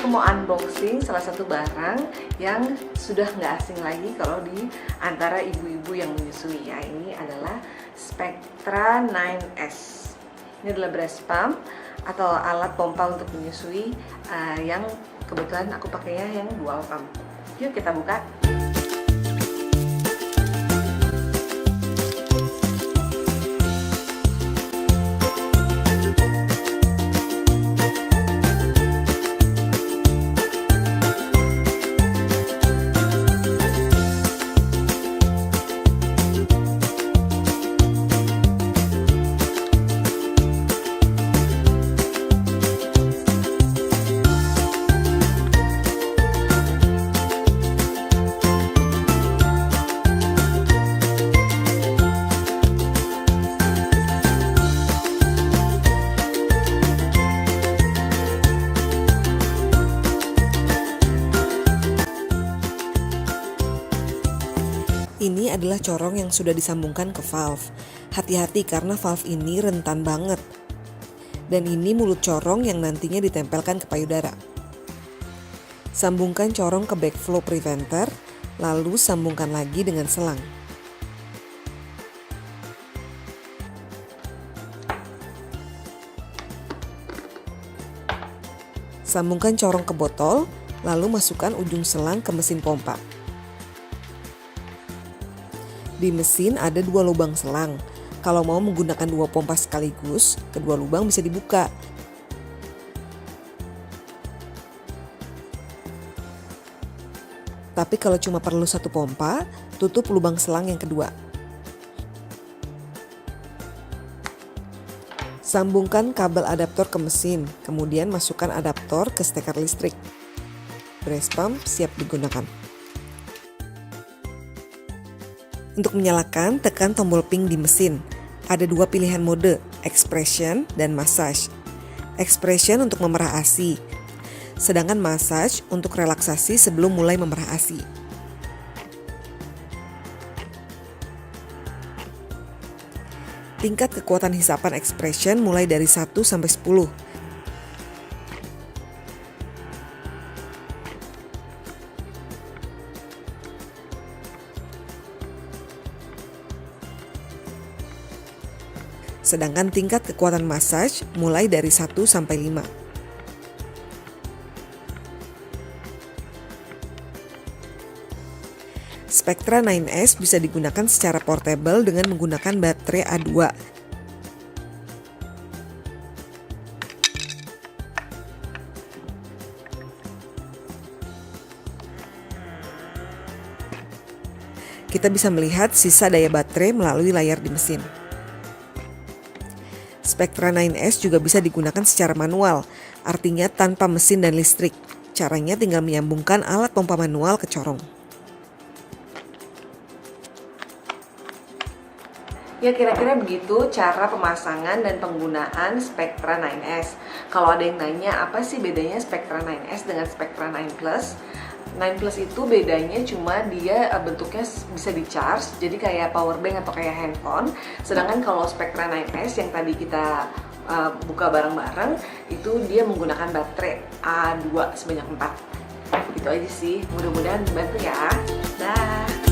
aku mau unboxing salah satu barang yang sudah nggak asing lagi kalau di antara ibu-ibu yang menyusui ya. Ini adalah Spectra 9S. Ini adalah breast pump atau alat pompa untuk menyusui yang kebetulan aku pakainya yang dual pump. Yuk kita buka. Ini adalah corong yang sudah disambungkan ke valve. Hati-hati karena valve ini rentan banget. Dan ini mulut corong yang nantinya ditempelkan ke payudara. Sambungkan corong ke backflow preventer, lalu sambungkan lagi dengan selang. Sambungkan corong ke botol, lalu masukkan ujung selang ke mesin pompa. Di mesin ada 2 lubang selang. Kalau mau menggunakan 2 pompa sekaligus, kedua lubang bisa dibuka. Tapi kalau cuma perlu 1 pompa, tutup lubang selang yang kedua. Sambungkan kabel adaptor ke mesin, kemudian masukkan adaptor ke steker listrik. Breast pump siap digunakan. Untuk menyalakan, tekan tombol pink di mesin. Ada 2 pilihan mode, expression dan massage. Expression untuk memerah ASI, sedangkan massage untuk relaksasi sebelum mulai memerah ASI. Tingkat kekuatan hisapan expression mulai dari 1 sampai 10. Sedangkan tingkat kekuatan massage mulai dari 1 sampai 5. Spectra 9S bisa digunakan secara portable dengan menggunakan baterai A2. Kita bisa melihat sisa daya baterai melalui layar di mesin. Spectra 9S juga bisa digunakan secara manual, artinya tanpa mesin dan listrik. Caranya tinggal menyambungkan alat pompa manual ke corong. Ya kira-kira begitu cara pemasangan dan penggunaan Spectra 9S. Kalau ada yang nanya apa sih bedanya Spectra 9S dengan Spectra 9 Plus? 9 Plus itu bedanya cuma dia bentuknya bisa di-charge, jadi kayak power bank atau kayak handphone. Sedangkan kalau Spectra 9S yang tadi kita buka bareng-bareng, itu dia menggunakan baterai A2 sebanyak 4. Itu aja sih, mudah-mudahan membantu ya. Dah.